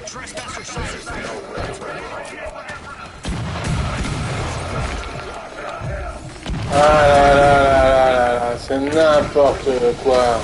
Trespasser sighted. Ah là là là là là, c'est n'importe quoi.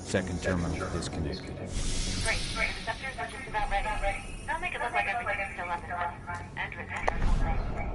Second terminal disconnected. Great. The receptors are just about ready. They'll make it look like everything's still up and running. Entrance is the whole thing.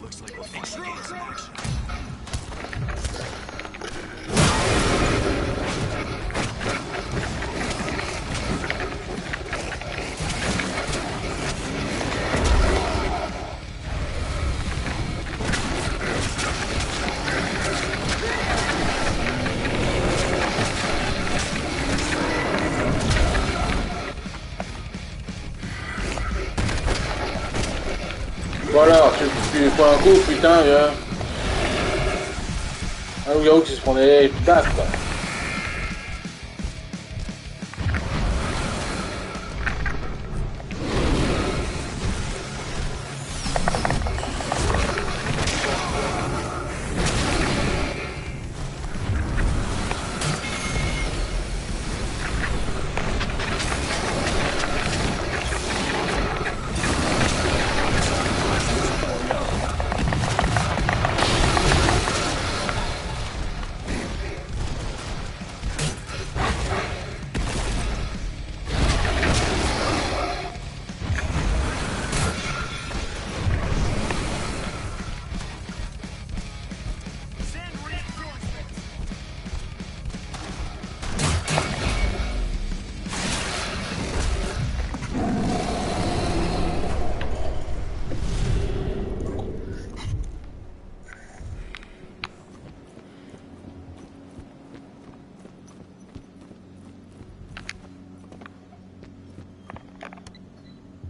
Looks like we're finally getting some action. Voilà, tu prends un coup, putain, viens. Un loup-garou qui se prenait baf, quoi.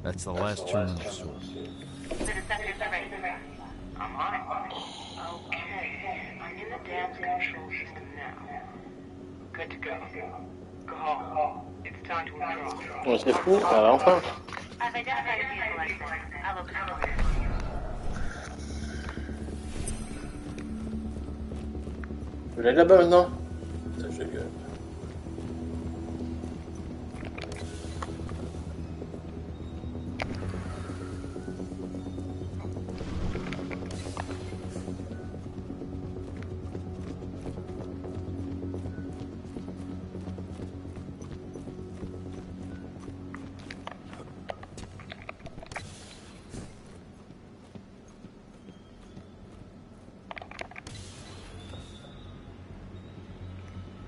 That's the last terminal source. The receptors are ready. I'm on it. Okay, I'm in the dam's control system now. Good to go. Go home. It's time to withdraw. On c'est fou, voilà, enfin. I've identified a vehicle exit. I'll open the door. Je vais aller là-bas maintenant. Ça, je gueule.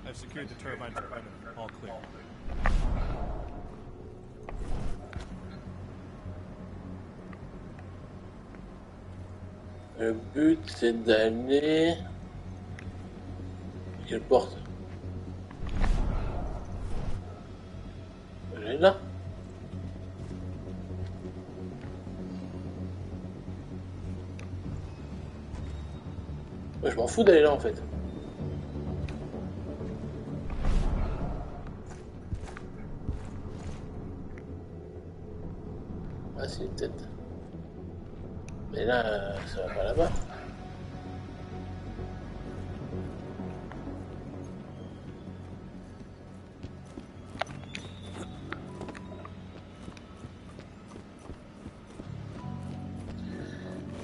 I've secured the turbine equipment. All clear. Le but c'est d'aller... Quelle porte? Elle est là. Ouais, je m'en fous d'aller là en fait. Ah si, peut-être. Mais là, ça va pas là-bas.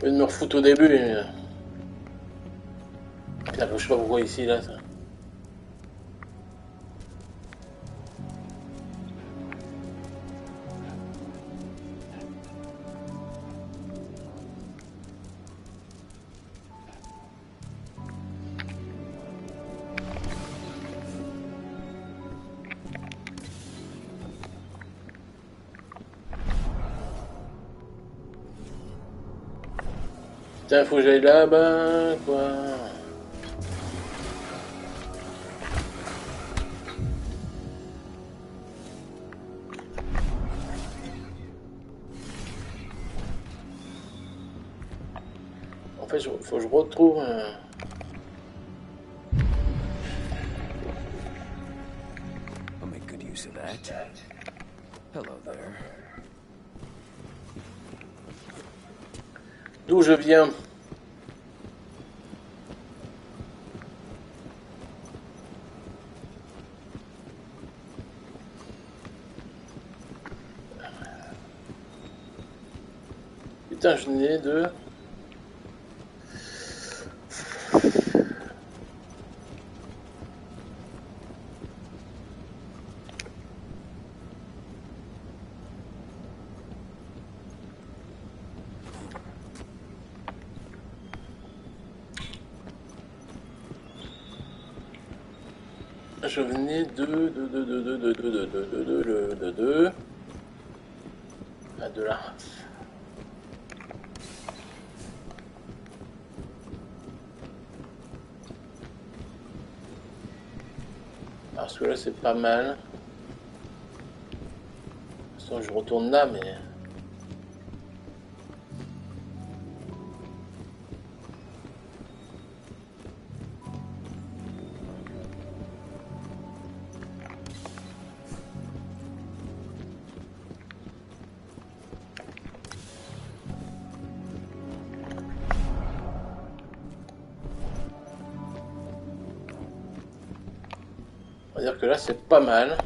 Je vais me refoutre au début. Putain, je sais pas pourquoi ici, là. Ça. Putain, faut que j'aille là-bas, quoi. En fait, faut que je retrouve un... I'll make good use of that. Hello there. D'où je viens. Putain, je n'ai de... Je venais de là. Alors celui-là c'est pas mal. De toute façon je retourne là mais... On va dire que là c'est pas mal.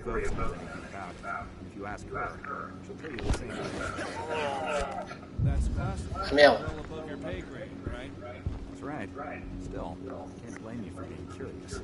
Votes knows anything about it. If you ask her, she'll tell you the same thing. That's classified. Merde. Well above your pay grade, right? That's right. Still, can't blame you for being curious.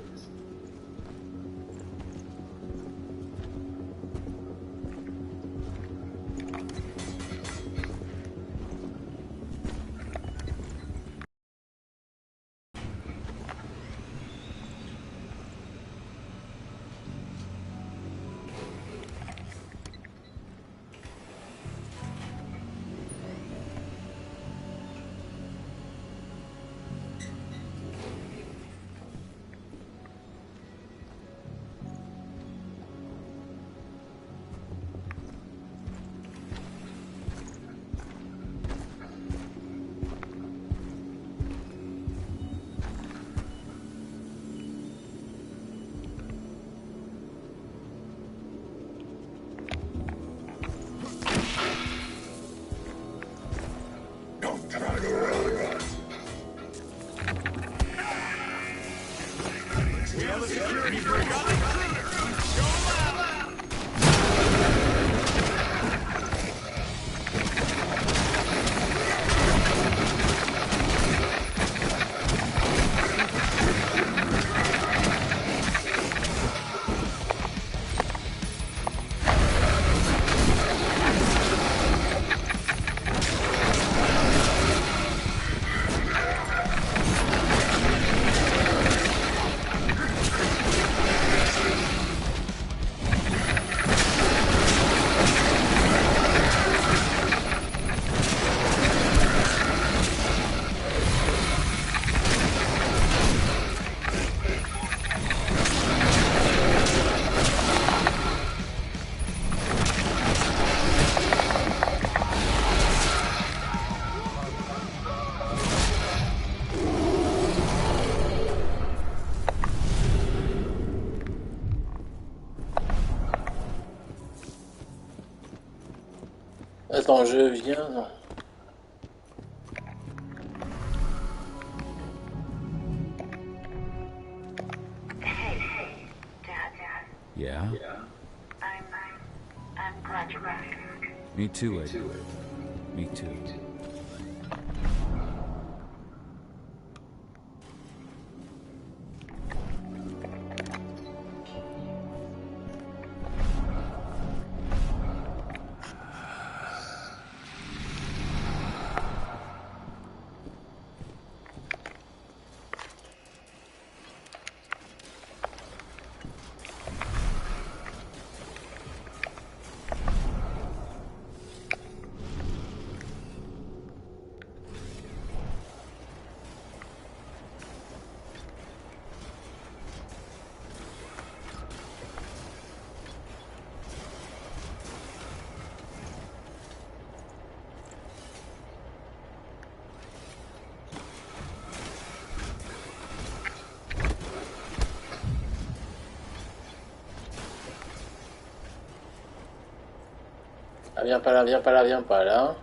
Attends, je viens... Non. Yeah? I'm glad you're back. Me too, Ava. Me too. Ah, viens pas là, viens pas là, viens pas là.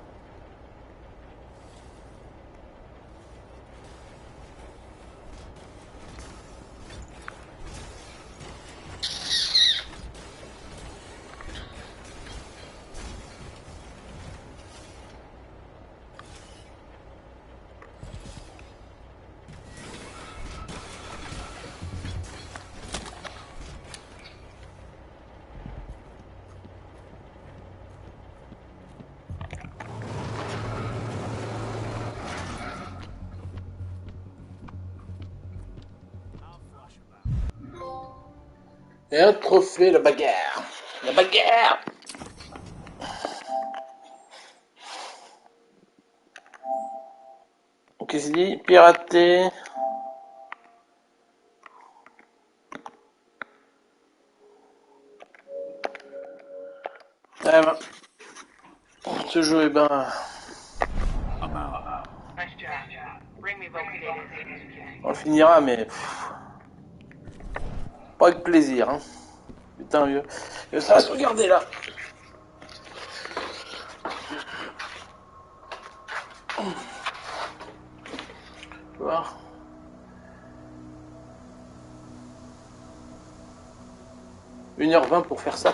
Et un trophée, la bagarre. La bagarre. Qu'est-ce qu'il dit? Pirater. Ah ben. Ce jeu est ben... On le finira, mais... Pff, pas avec plaisir, hein. Putain, vieux. Ça va se regarder, là. Voir. 1h20 pour faire ça.